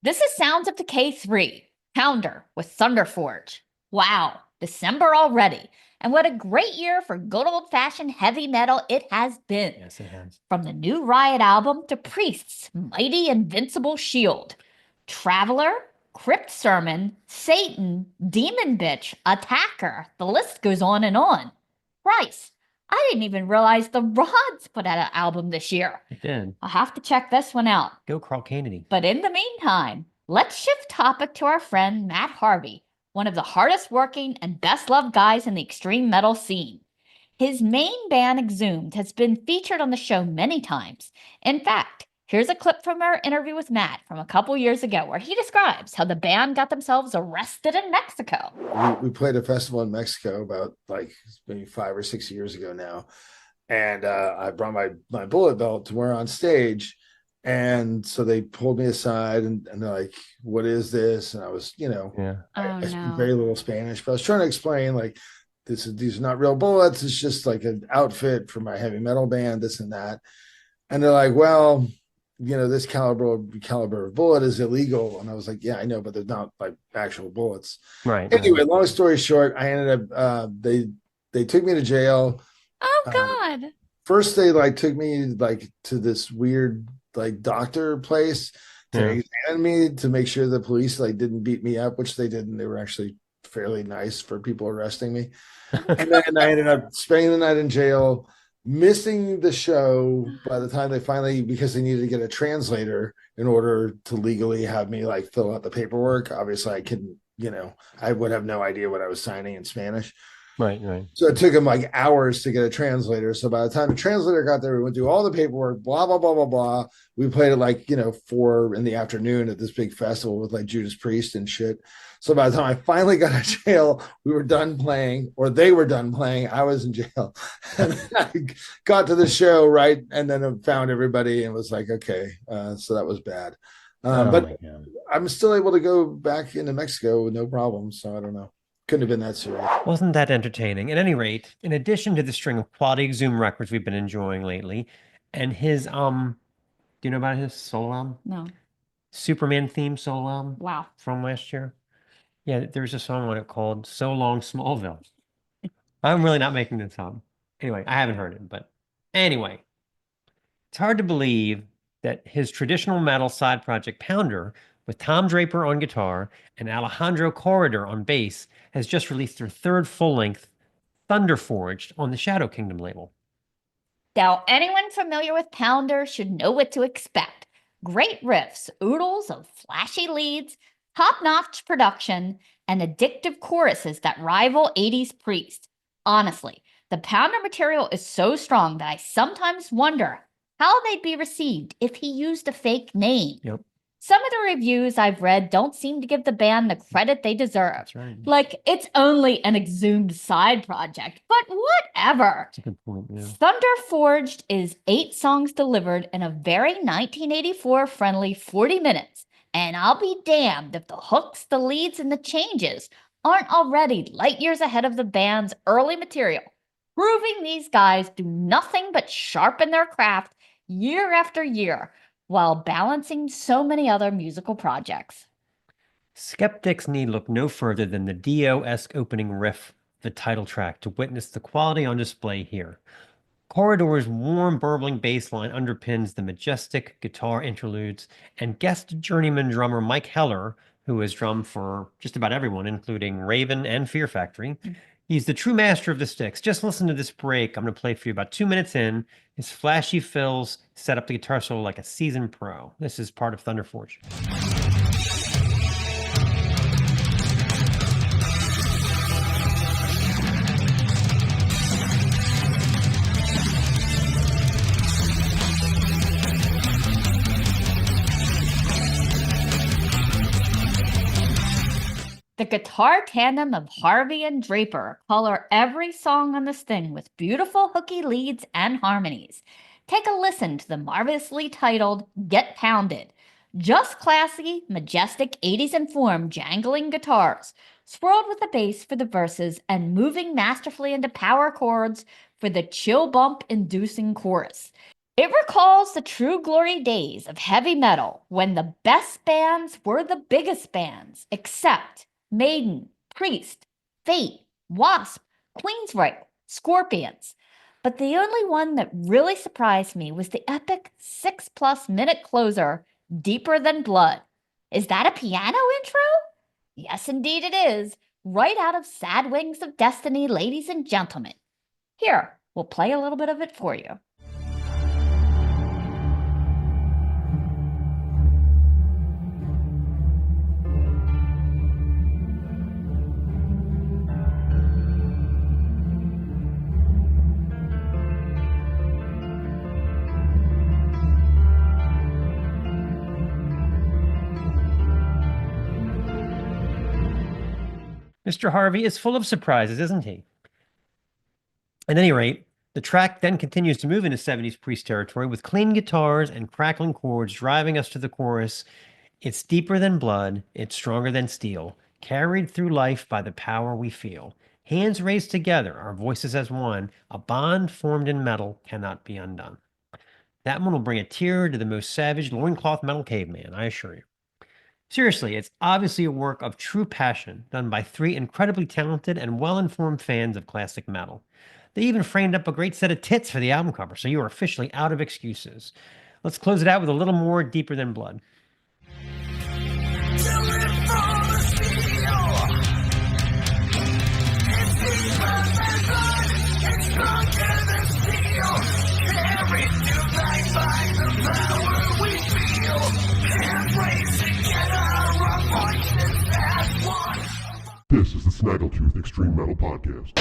This is Sounds of Decay 3, Pounder with Thunderforged. Wow, December already. And what a great year for good old-fashioned heavy metal it has been. Yes, it has. From the new Riot album to Priest's Mighty Invincible Shield. Traveler, Crypt Sermon, Satan, Demon Bitch, Attacker, the list goes on and on. Christ, I didn't even realize the Rods put out an album this year. It did. I'll have to check this one out. Go Carl Kennedy. But in the meantime, let's shift topic to our friend Matt Harvey, one of the hardest working and best loved guys in the extreme metal scene. His main band, Exhumed, has been featured on the show many times. In fact, here's a clip from our interview with Matt from a couple years ago where he describes how the band got themselves arrested in Mexico. We played a festival in Mexico about maybe 5 or 6 years ago now. And I brought my bullet belt to wear on stage. And so they pulled me aside and they're like, what is this? And I was, I speak very little Spanish, but I was trying to explain these are not real bullets. It's just like an outfit for my heavy metal band, this and that. And they're like, well, this caliber of bullet is illegal. And I was like, yeah, I know, but they're not like actual bullets. Right. Anyway, long story short, I ended up, they took me to jail. Oh God. First they took me to this weird doctor place to examine me to make sure the police didn't beat me up, which they didn't. They were actually fairly nice for people arresting me. And then I ended up spending the night in jail, missing the show by the time they finally, because they needed to get a translator in order to legally have me fill out the paperwork. Obviously I couldn't, I would have no idea what I was signing in Spanish. Right. So it took him hours to get a translator. So by the time the translator got there, we went through all the paperwork, blah, blah, blah, blah, blah. We played at 4 in the afternoon at this big festival with Judas Priest and shit. So by the time I finally got out of jail, we were done playing, or they were done playing. I was in jail. And I got to the show, right? And then I found everybody and was like, okay. So that was bad. But I'm still able to go back into Mexico with no problem. So I don't know. Couldn't have been that serious. Wasn't that entertaining? At any rate, in addition to the string of quality Exhumed records we've been enjoying lately, and his, do you know about his solo album? No. Superman theme solo album? Wow. From last year? Yeah, there's a song on it called So Long Smallville. I'm really not making this up. Anyway, I haven't heard it, but anyway, it's hard to believe that his traditional metal side project Pounder, with Tom Draper on guitar and Alejandro Corredor on bass, has just released their third full-length, Thunderforged, on the Shadow Kingdom label. Now, anyone familiar with Pounder should know what to expect. Great riffs, oodles of flashy leads, top-notch production, and addictive choruses that rival 80s Priest. Honestly, the Pounder material is so strong that I sometimes wonder how they'd be received if he used a fake name. Yep. Some of the reviews I've read don't seem to give the band the credit they deserve. That's right. It's only an Exhumed side project, but whatever. That's a good point, yeah. Thunderforged is 8 songs delivered in a very 1984 friendly 40 minutes. And I'll be damned if the hooks, the leads, and the changes aren't already light years ahead of the band's early material, proving these guys do nothing but sharpen their craft year after year, while balancing so many other musical projects. Skeptics need look no further than the Dio-esque opening riff, the title track, to witness the quality on display here. Corridor's warm, burbling bass line underpins the majestic guitar interludes, and guest journeyman drummer Mike Heller, who has drummed for just about everyone, including Raven and Fear Factory, he's the true master of the sticks. Just listen to this break. I'm going to play for you about 2 minutes in. His flashy fills set up the guitar solo like a seasoned pro. This is part of Thunderforged. The guitar tandem of Harvey and Draper color every song on this thing with beautiful hooky leads and harmonies. Take a listen to the marvelously titled Get Pounded. Just classy, majestic 80s informed jangling guitars, swirled with a bass for the verses and moving masterfully into power chords for the chill bump inducing chorus. It recalls the true glory days of heavy metal when the best bands were the biggest bands, except Maiden, Priest, Fate, Wasp, Queensryche, Scorpions. But the only one that really surprised me was the epic 6+ minute closer, Deeper Than Blood. Is that a piano intro? Yes, indeed it is. Right out of Sad Wings of Destiny, ladies and gentlemen. Here, we'll play a little bit of it for you. Mr. Harvey is full of surprises, isn't he? At any rate, the track then continues to move into 70s Priest territory with clean guitars and crackling chords driving us to the chorus. It's deeper than blood, it's stronger than steel, carried through life by the power we feel. Hands raised together, our voices as one, a bond formed in metal cannot be undone. That one will bring a tear to the most savage loincloth metal caveman, I assure you. Seriously, it's obviously a work of true passion done by 3 incredibly talented and well-informed fans of classic metal. They even framed up a great set of tits for the album cover, so you are officially out of excuses. Let's close it out with a little more Deeper Than Blood. This is the Snaggletooth Extreme Metal Podcast.